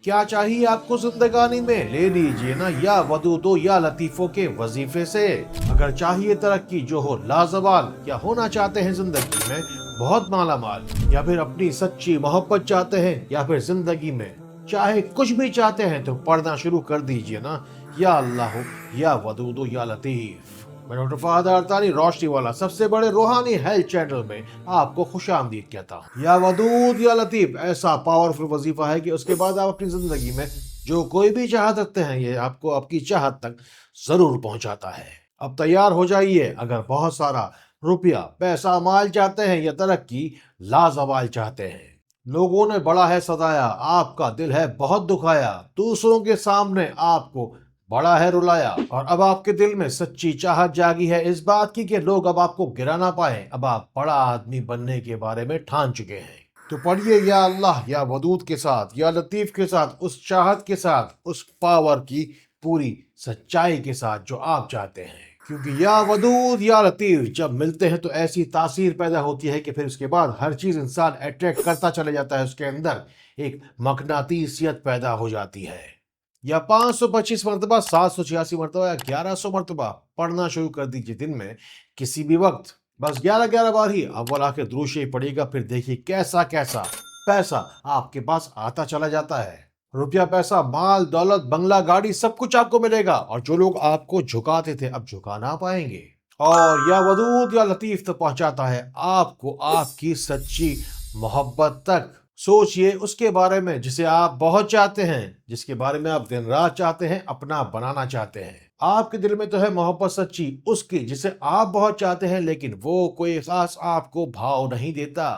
क्या चाहिए आपको जिंदगानी में, ले लीजिए ना या वदूदो या लतीफों के वजीफे से। अगर चाहिए तरक्की जो हो लाजवाल, या होना चाहते हैं जिंदगी में बहुत माला माल, या फिर अपनी सच्ची मोहब्बत चाहते हैं, या फिर जिंदगी में चाहे कुछ भी चाहते हैं, तो पढ़ना शुरू कर दीजिए ना या अल्लाह या वदूदो या लतीफ। मैं डॉक्टर फहद अरतानी, रोशनी वाला सबसे बड़े रूहानी हेल्थ चैनल में आपको खुशामदीद कहता हूँ। या वदूद या लतीफ ऐसा पावरफुल वजीफा है कि उसके बाद आप अपनी जिंदगी में जो कोई भी चाहत रखते हैं, ये आपको आपकी चाहत तक जरूर पहुंचाता है। अब तैयार हो जाइए। अगर बहुत सारा रुपया, पैसा, माल चाहते हैं, या तरक्की लाजवाल चाहते हैं। लोगों ने बड़ा है सताया, आपका दिल है बहुत दुखाया, दूसरों के सामने आपको बड़ा है रुलाया, और अब आपके दिल में सच्ची चाहत जागी है इस बात की कि लोग अब आपको गिरा ना पाए। अब आप बड़ा आदमी बनने के बारे में ठान चुके हैं। तो पढ़िए या अल्लाह या वदूद के साथ, या लतीफ के साथ, उस चाहत के साथ, उस पावर की पूरी सच्चाई के साथ जो आप चाहते हैं। क्योंकि या वदूद या लतीफ जब मिलते हैं तो ऐसी तासीर पैदा होती है कि फिर उसके बाद हर चीज इंसान अट्रैक्ट करता चले जाता है। उसके अंदर एक मकनातीसियत पैदा हो जाती है। या 525 मरतबा, 786 मरतबा, या 1100 मरतबा पढ़ना शुरू कर दीजिए दिन में किसी भी वक्त। बस 11 बार ही अव्वल आखिर दुरूद शरीफ पढ़िएगा। फिर देखिए कैसा कैसा पैसा आपके पास आता चला जाता है। रुपया, पैसा, माल, दौलत, बंगला, गाड़ी, सब कुछ आपको मिलेगा। और जो लोग आपको झुकाते थे अब झुका ना पाएंगे। और या वदूद या लतीफ तो पहुंचाता है आपको आपकी सच्ची मोहब्बत तक। सोचिए उसके बारे में जिसे आप बहुत चाहते हैं, जिसके बारे में आप दिन रात चाहते हैं, अपना बनाना चाहते हैं। आपके दिल में तो है मोहब्बत सच्ची उसकी जिसे आप बहुत चाहते हैं, लेकिन वो कोई एहसास आपको भाव नहीं देता।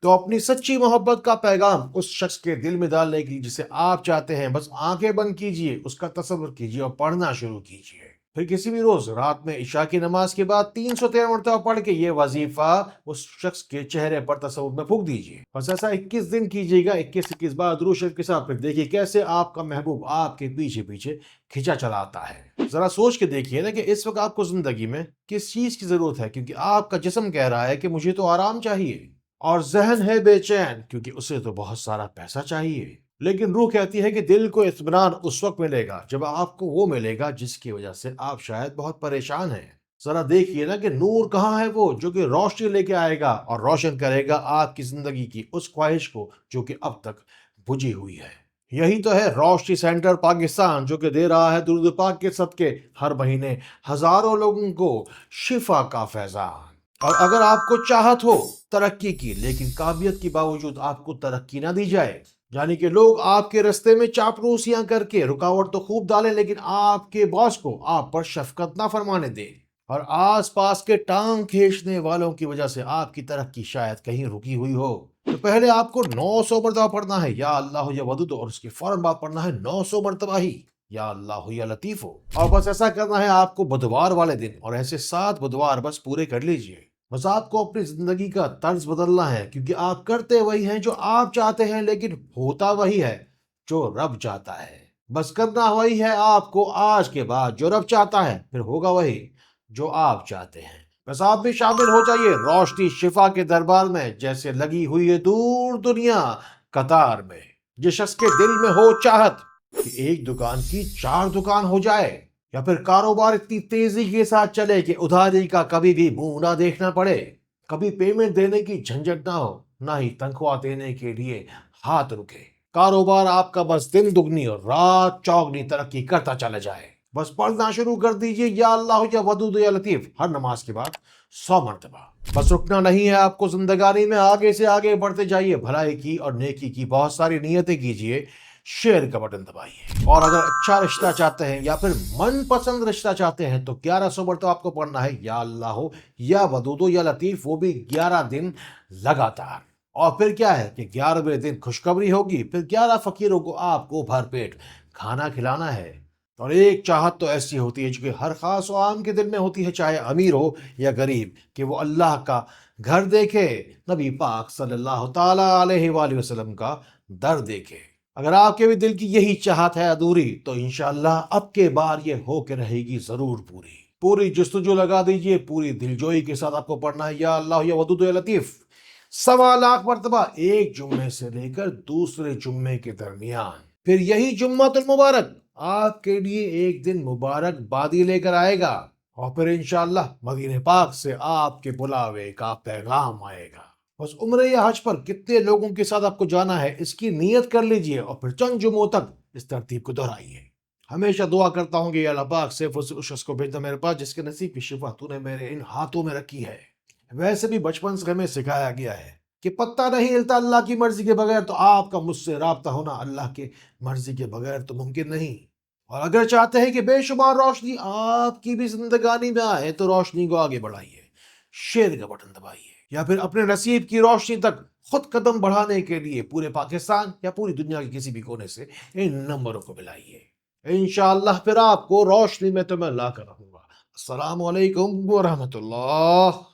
तो अपनी सच्ची मोहब्बत का पैगाम उस शख्स के दिल में डालने के लिए जिसे आप चाहते हैं, बस आंखें बंद कीजिए, उसका तसव्वुर कीजिए और पढ़ना शुरू कीजिए। फिर किसी भी रोज रात में इशा की नमाज के बाद 313 मरतबा पढ़ के ये वजीफा उस शख्स के चेहरे पर तसव्वुर में फूंक दीजिए। बस ऐसा 21 दिन कीजिएगा, 21 बार दुरूद शरीफ के साथ। फिर देखिए कैसे आपका महबूब आपके पीछे पीछे खिंचा चला आता है। जरा सोच के देखिए ना कि इस वक्त आपको जिंदगी में किस चीज की जरूरत है। क्योंकि आपका जिस्म कह रहा है कि मुझे तो आराम चाहिए, और जहन है बेचैन क्योंकि उसे तो बहुत सारा पैसा चाहिए। लेकिन रूह कहती है कि दिल को इत्मीनान उस वक्त मिलेगा जब आपको वो मिलेगा जिसकी वजह से आप शायद बहुत परेशान हैं। जरा देखिए ना कि नूर कहाँ है वो जो कि रोशनी लेके आएगा और रोशन करेगा आपकी जिंदगी की उस ख्वाहिश को जो कि अब तक बुझी हुई है। यही तो है रोशनी सेंटर पाकिस्तान, जो कि दे रहा है दुरूद पाक के सदके हर महीने हजारों लोगों को शिफा का फैजान। और अगर आपको चाहत हो तरक्की की, लेकिन काबिलियत के बावजूद आपको तरक्की ना दी जाए, यानी कि लोग आपके रास्ते में चापलूसियां करके रुकावट तो खूब डालें, लेकिन आपके बॉस को आप पर शफकत ना फरमाने दें, और आसपास के टांग खींचने वालों की वजह से आपकी तरक्की शायद कहीं रुकी हुई हो, तो पहले आपको 900 मरतबा पढ़ना है या अल्लाह या वदूद, और उसके फौरन बाद पढ़ना है 900 मरतबा ही या अल्लाह या लतीफ हो। और बस ऐसा करना है आपको बुधवार वाले दिन, और ऐसे 7 बुधवार बस पूरे कर लीजिए। बस आपको अपनी जिंदगी का तर्ज बदलना है, क्योंकि आप करते वही हैं जो आप चाहते हैं, लेकिन होता वही है जो रब चाहता है। बस करना वही है आपको आज के बाद जो रब चाहता है, फिर होगा वही जो आप चाहते हैं। बस आप भी शामिल हो जाइए रोशनी शिफा के दरबार में, जैसे लगी हुई है दूर दुनिया कतार में। जिस शख्स के दिल में हो चाहत कि एक दुकान की 4 दुकान हो जाए, या फिर कारोबार इतनी तेजी के साथ चले कि उधारी का कभी भी मुंह ना देखना पड़े, कभी पेमेंट देने की झंझट ना हो, ना ही तनख्वाह देने के लिए हाथ रुके, कारोबार आपका बस दिन दुगनी और रात चौगनी तरक्की करता चला जाए। बस पढ़ना शुरू कर दीजिए या अल्लाह या वदूद या लतीफ हर नमाज के बाद 100 मरतबा। बस रुकना नहीं है आपको जिंदगानी में, आगे से आगे बढ़ते जाइए। भलाई की और नेकी की बहुत सारी नियतें कीजिए, शेयर का बटन दबाइए। और अगर अच्छा रिश्ता चाहते हैं या फिर मनपसंद रिश्ता चाहते हैं तो 1100 बार तो आपको पढ़ना है या अल्लाह हो या वदूदो या लतीफ, वो भी 11 दिन लगातार। और फिर क्या है कि 11वें दिन खुशखबरी होगी, फिर 11 फकीरों को आपको भरपेट खाना खिलाना है। और एक चाहत तो ऐसी होती है जो कि हर खास और आम के दिल में होती है, चाहे अमीर हो या गरीब, कि वो अल्लाह का घर देखे, नबी पाक सल्लल्लाहु ताला अलैहि वसल्लम का दर देखे। अगर आपके भी दिल की यही चाहत है अधूरी, तो इंशाअल्लाह अब के बार ये हो के रहेगी जरूर पूरी। पूरी जुस्तजू लगा दीजिए, पूरी दिलजोई के साथ आपको पढ़ना है या अल्लाह या वदूद या लतीफ 1.25 लाख मरतबा, एक जुम्मे से लेकर दूसरे जुम्मे के दरमियान। پھر یہی جمعۃ المبارک آپ کے لیے ایک دن مبارک بادی لے کر آئے گا، اور پھر انشاءاللہ مدینہ پاک سے آپ کے بلاوے کا پیغام آئے گا۔ بس عمرے یا حج پر کتنے لوگوں کے ساتھ آپ کو جانا ہے اس کی نیت کر لیجئے، اور پھر چند جمعوں تک اس ترتیب کو دہرائیے۔ ہمیشہ دعا کرتا ہوں کہ یا اللہ پاک صرف اس شخص کو بھیجنا میرے پاس جس کے نصیب کی شفا تو نے میرے ان ہاتھوں میں رکھی ہے۔ ویسے بھی بچپن سے ہمیں سکھایا گیا ہے کہ پتہ نہیں ہلتا اللہ کی مرضی کے بغیر، تو آپ کا مجھ سے رابطہ ہونا اللہ کی مرضی کے بغیر تو ممکن نہیں۔ اور اگر چاہتے ہیں کہ بے شمار روشنی آپ کی بھی زندگانی میں آئے تو روشنی کو آگے بڑھائیے، شیئر کا بٹن دبائیے، یا پھر اپنے نصیب کی روشنی تک خود قدم بڑھانے کے لیے پورے پاکستان یا پوری دنیا کے کسی بھی کونے سے ان نمبروں کو ملائیے۔ انشاءاللہ پھر آپ کو روشنی میں تو میں لا کر رہوں گا۔ السلام علیکم ورحمۃ اللہ۔